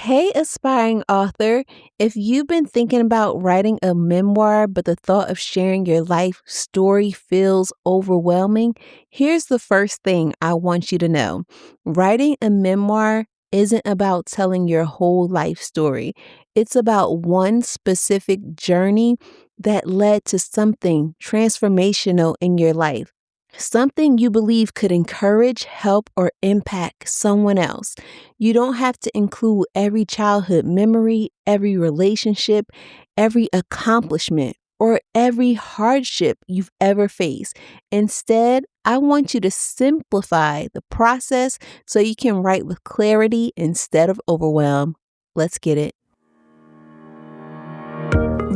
Hey, aspiring author. If you've been thinking about writing a memoir, but the thought of sharing your life story feels overwhelming, here's the first thing I want you to know. Writing a memoir isn't about telling your whole life story, it's about one specific journey that led to something transformational in your life. Something you believe could encourage, help, or impact someone else. You don't have to include every childhood memory, every relationship, every accomplishment, or every hardship you've ever faced. Instead, I want you to simplify the process so you can write with clarity instead of overwhelm. Let's get it.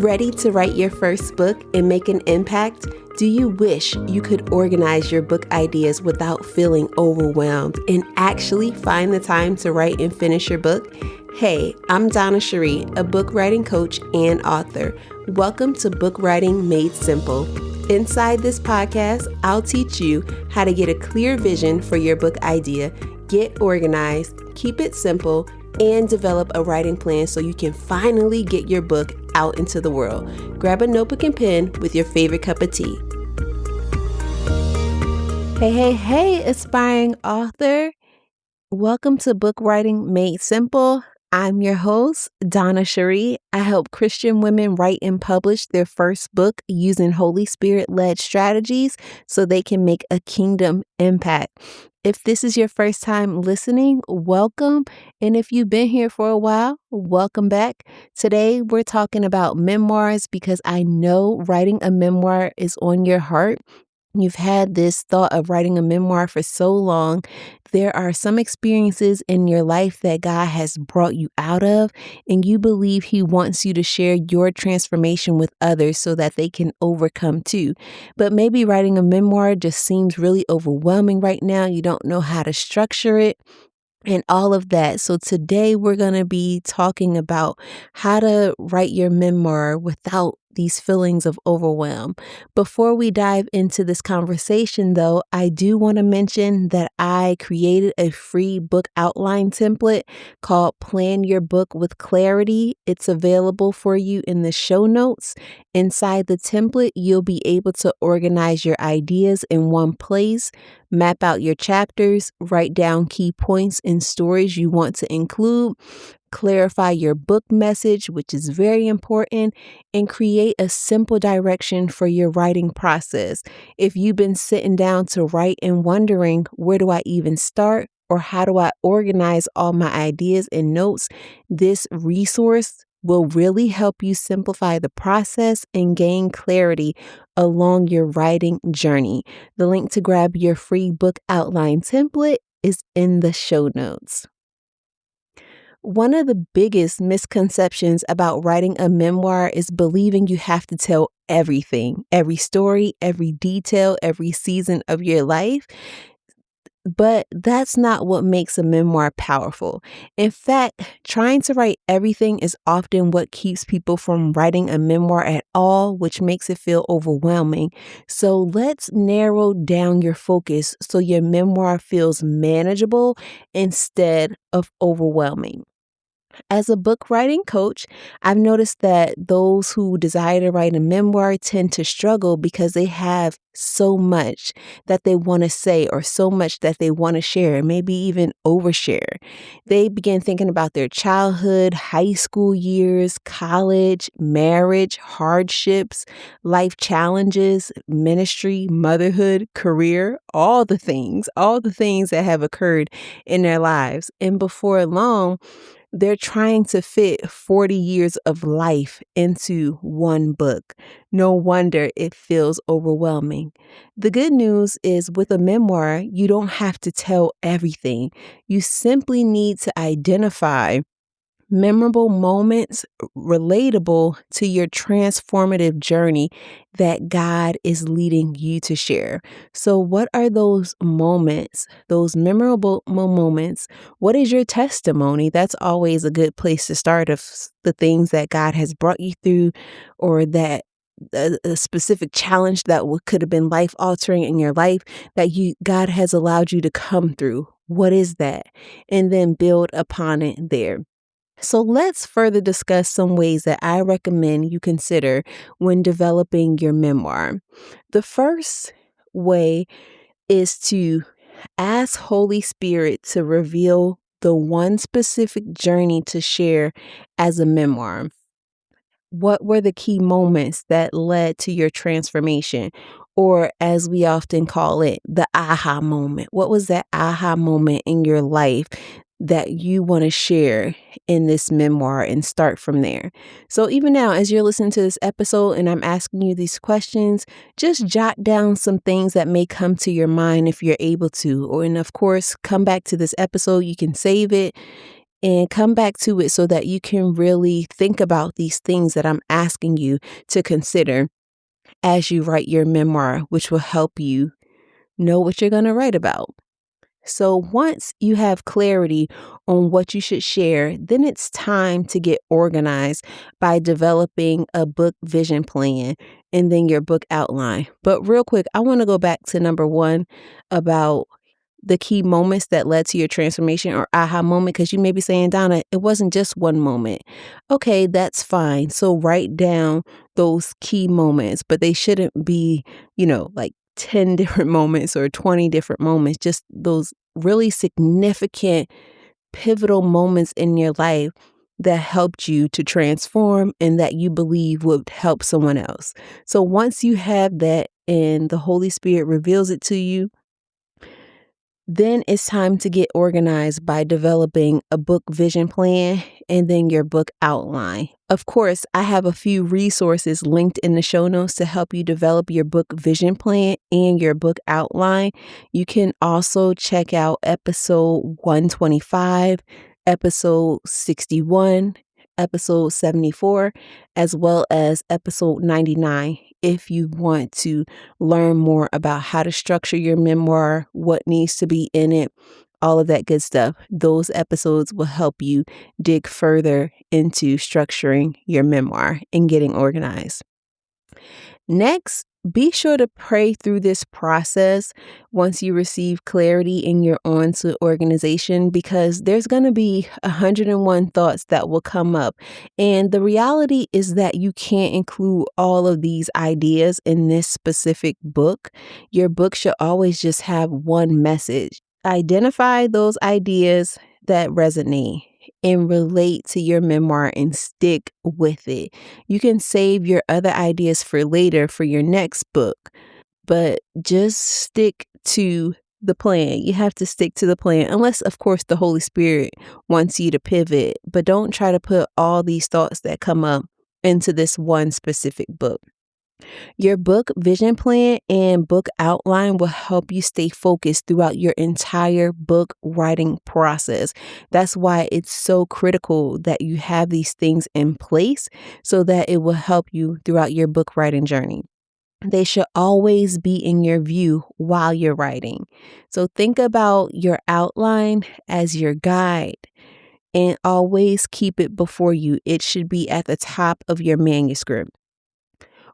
Ready to write your first book and make an impact? Do you wish you could organize your book ideas without feeling overwhelmed and actually find the time to write and finish your book? Hey, I'm Donna Cherie, a book writing coach and author. Welcome to Book Writing Made Simple. Inside this podcast, I'll teach you how to get a clear vision for your book idea, get organized, keep it simple, and develop a writing plan so you can finally get your book out into the world. Grab a notebook and pen with your favorite cup of tea. Hey, aspiring author. Welcome to Book Writing Made Simple. I'm your host, Donna Cherie. I help Christian women write and publish their first book using Holy Spirit-led strategies so they can make a kingdom impact. If this is your first time listening, welcome. And if you've been here for a while, welcome back. Today, we're talking about memoirs because I know writing a memoir is on your heart. You've had this thought of writing a memoir for so long. There are some experiences in your life that God has brought you out of, and you believe He wants you to share your transformation with others so that they can overcome too. But maybe writing a memoir just seems really overwhelming right now. You don't know how to structure it and all of that. So today we're going to be talking about how to write your memoir without these feelings of overwhelm. Before we dive into this conversation, though, I do want to mention that I created a free book outline template called Plan Your Book with Clarity. It's available for you in the show notes. Inside the template, you'll be able to organize your ideas in one place, map out your chapters, write down key points and stories you want to include, clarify your book message, which is very important, and create a simple direction for your writing process. If you've been sitting down to write and wondering, where do I even start? Or how do I organize all my ideas and notes? This resource will really help you simplify the process and gain clarity along your writing journey. The link to grab your free book outline template is in the show notes. One of the biggest misconceptions about writing a memoir is believing you have to tell everything, every story, every detail, every season of your life. But that's not what makes a memoir powerful. In fact, trying to write everything is often what keeps people from writing a memoir at all, which makes it feel overwhelming. So let's narrow down your focus so your memoir feels manageable instead of overwhelming. As a book writing coach, I've noticed that those who desire to write a memoir tend to struggle because they have so much that they want to say or so much that they want to share, maybe even overshare. They begin thinking about their childhood, high school years, college, marriage, hardships, life challenges, ministry, motherhood, career, all the things that have occurred in their lives. And before long, they're trying to fit 40 years of life into one book. No wonder it feels overwhelming. The good news is with a memoir, you don't have to tell everything. You simply need to identify memorable moments relatable to your transformative journey that God is leading you to share. So what are those moments, those memorable moments? What is your testimony? That's always a good place to start of the things that God has brought you through, or that a specific challenge that could have been life altering in your life that God has allowed you to come through. What is that? And then build upon it there. So let's further discuss some ways that I recommend you consider when developing your memoir. The first way is to ask Holy Spirit to reveal the one specific journey to share as a memoir. What were the key moments that led to your transformation? Or, as we often call it, the aha moment. What was that aha moment in your life that you want to share in this memoir and start from there? So, even now, as you're listening to this episode and I'm asking you these questions, just jot down some things that may come to your mind if you're able to. Or, and of course, come back to this episode. You can save it and come back to it so that you can really think about these things that I'm asking you to consider as you write your memoir, which will help you know what you're going to write about. So once you have clarity on what you should share, then it's time to get organized by developing a book vision plan and then your book outline. But real quick, I want to go back to number one about the key moments that led to your transformation or aha moment, because you may be saying, Donna, it wasn't just one moment. Okay, that's fine. So write down those key moments, but they shouldn't be, like 10 different moments or 20 different moments, just those really significant, pivotal moments in your life that helped you to transform and that you believe would help someone else. So once you have that and the Holy Spirit reveals it to you, then it's time to get organized by developing a book vision plan and then your book outline. Of course, I have a few resources linked in the show notes to help you develop your book vision plan and your book outline. You can also check out episode 125, episode 61, episode 74, as well as episode 99 if you want to learn more about how to structure your memoir, what needs to be in it, all of that good stuff. Those episodes will help you dig further into structuring your memoir and getting organized. Next, be sure to pray through this process once you receive clarity and you're on to organization, because there's going to be 101 thoughts that will come up. And the reality is that you can't include all of these ideas in this specific book. Your book should always just have one message. Identify those ideas that resonate and relate to your memoir and stick with it. You can save your other ideas for later for your next book, but just stick to the plan. You have to stick to the plan, unless, of course, the Holy Spirit wants you to pivot, but don't try to put all these thoughts that come up into this one specific book. Your book vision plan and book outline will help you stay focused throughout your entire book writing process. That's why it's so critical that you have these things in place so that it will help you throughout your book writing journey. They should always be in your view while you're writing. So think about your outline as your guide and always keep it before you. It should be at the top of your manuscript.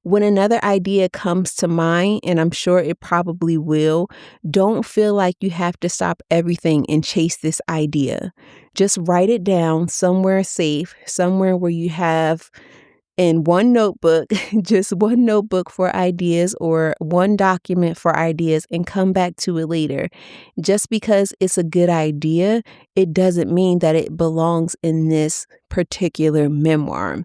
When another idea comes to mind, and I'm sure it probably will, don't feel like you have to stop everything and chase this idea. Just write it down somewhere safe, somewhere where you have in one notebook, just one notebook for ideas or one document for ideas, and come back to it later. Just because it's a good idea, it doesn't mean that it belongs in this particular memoir.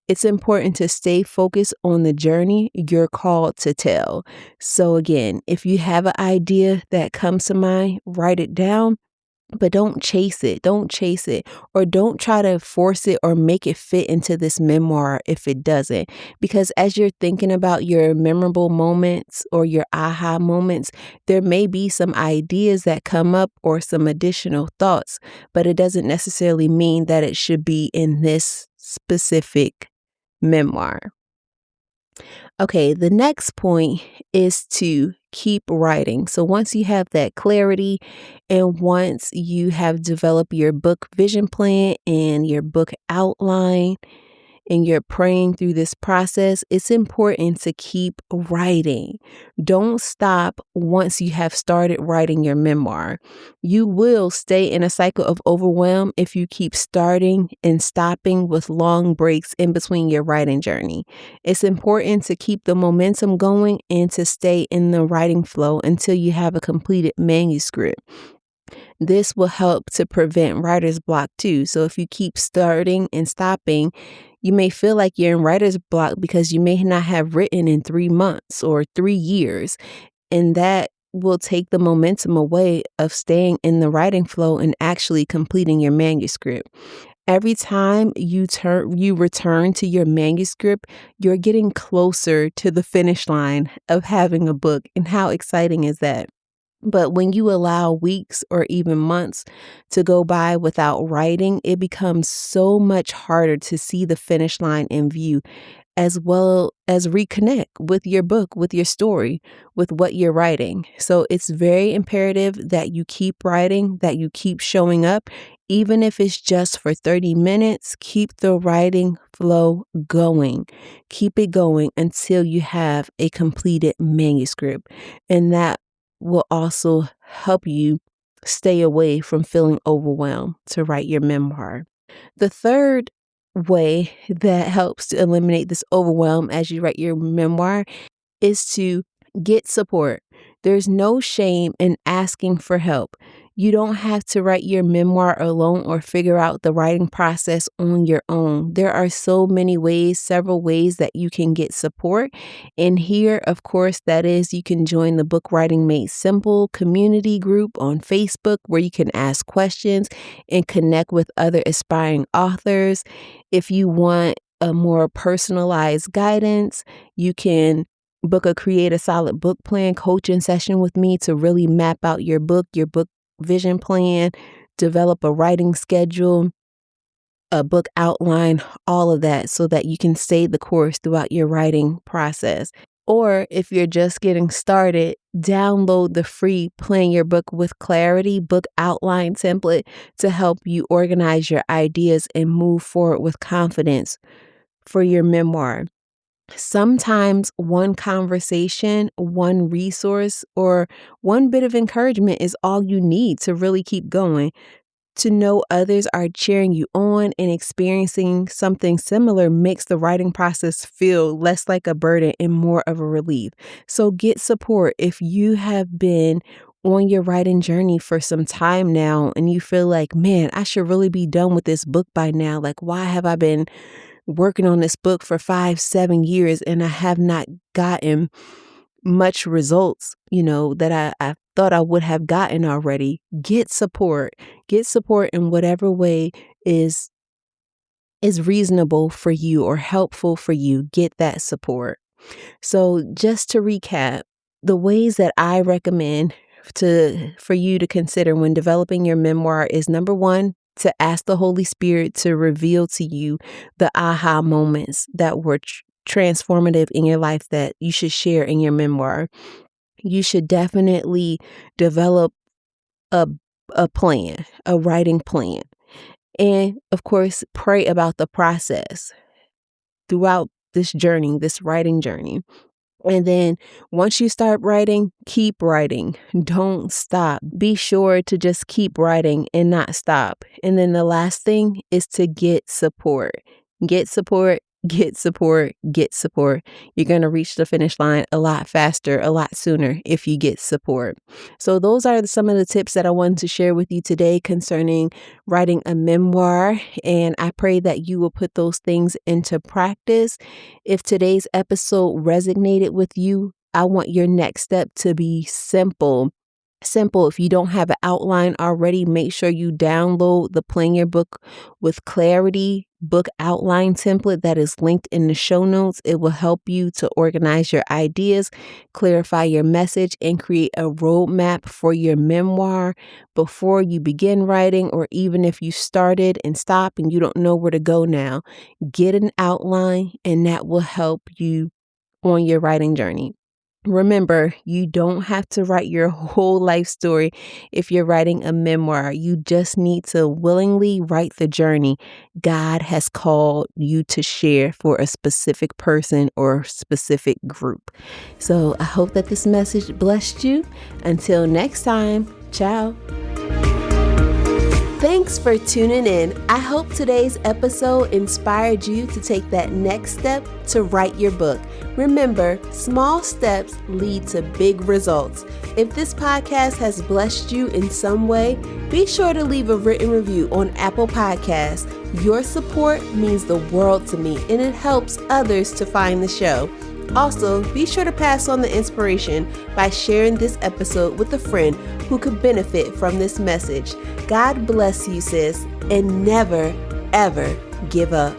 It's important to stay focused on the journey you're called to tell. So again, if you have an idea that comes to mind, write it down, but don't chase it. Don't chase it, or don't try to force it or make it fit into this memoir if it doesn't. Because as you're thinking about your memorable moments or your aha moments, there may be some ideas that come up or some additional thoughts, but it doesn't necessarily mean that it should be in this specific memoir. Okay, the next point is to keep writing. So once you have that clarity and once you have developed your book vision plan and your book outline, and you're praying through this process, it's important to keep writing. Don't stop once you have started writing your memoir. You will stay in a cycle of overwhelm if you keep starting and stopping with long breaks in between your writing journey. It's important to keep the momentum going and to stay in the writing flow until you have a completed manuscript. This will help to prevent writer's block too. So if you keep starting and stopping, you may feel like you're in writer's block because you may not have written in 3 months or 3 years. And that will take the momentum away of staying in the writing flow and actually completing your manuscript. Every time you return to your manuscript, you're getting closer to the finish line of having a book. And how exciting is that? But when you allow weeks or even months to go by without writing, it becomes so much harder to see the finish line in view, as well as reconnect with your book, with your story, with what you're writing. So it's very imperative that you keep writing, that you keep showing up, even if it's just for 30 minutes. Keep the writing flow going. Keep it going until you have a completed manuscript. And that will also help you stay away from feeling overwhelmed to write your memoir. The third way that helps to eliminate this overwhelm as you write your memoir is to get support. There's no shame in asking for help. You don't have to write your memoir alone or figure out the writing process on your own. There are so many ways, several ways that you can get support. And here, of course, that is you can join the Book Writing Made Simple community group on Facebook where you can ask questions and connect with other aspiring authors. If you want a more personalized guidance, you can book a Create a Solid Book Plan coaching session with me to really map out your book vision plan, develop a writing schedule, a book outline, all of that so that you can stay the course throughout your writing process. Or if you're just getting started, download the free Plan Your Book with Clarity book outline template to help you organize your ideas and move forward with confidence for your memoir. Sometimes one conversation, one resource, or one bit of encouragement is all you need to really keep going. To know others are cheering you on and experiencing something similar makes the writing process feel less like a burden and more of a relief. So get support if you have been on your writing journey for some time now and you feel like, man, I should really be done with this book by now. Like, why have I been working on this book for 5-7 years and I have not gotten much results, that I thought I would have gotten already. Get support. Get support in whatever way is reasonable for you or helpful for you. Get that support. So just to recap, the ways that I recommend for you to consider when developing your memoir is number one, to ask the Holy Spirit to reveal to you the aha moments that were transformative in your life that you should share in your memoir. You should definitely develop a plan, a writing plan. And of course, pray about the process throughout this journey, this writing journey. And then once you start writing, keep writing. Don't stop. Be sure to just keep writing and not stop. And then the last thing is to get support. Get support. Get support, get support. You're going to reach the finish line a lot faster, a lot sooner if you get support. So those are some of the tips that I wanted to share with you today concerning writing a memoir. And I pray that you will put those things into practice. If today's episode resonated with you, I want your next step to be simple. If you don't have an outline already, make sure you download the Plan Your Book with Clarity book outline template that is linked in the show notes. It will help you to organize your ideas, clarify your message, and create a roadmap for your memoir before you begin writing, or even if you started and stopped and you don't know where to go now. Get an outline, and that will help you on your writing journey. Remember, you don't have to write your whole life story if you're writing a memoir. You just need to willingly write the journey God has called you to share for a specific person or specific group. So I hope that this message blessed you. Until next time, ciao. Thanks for tuning in. I hope today's episode inspired you to take that next step to write your book. Remember, small steps lead to big results. If this podcast has blessed you in some way, be sure to leave a written review on Apple Podcasts. Your support means the world to me, and it helps others to find the show. Also, be sure to pass on the inspiration by sharing this episode with a friend who could benefit from this message. God bless you, sis, and never, ever give up.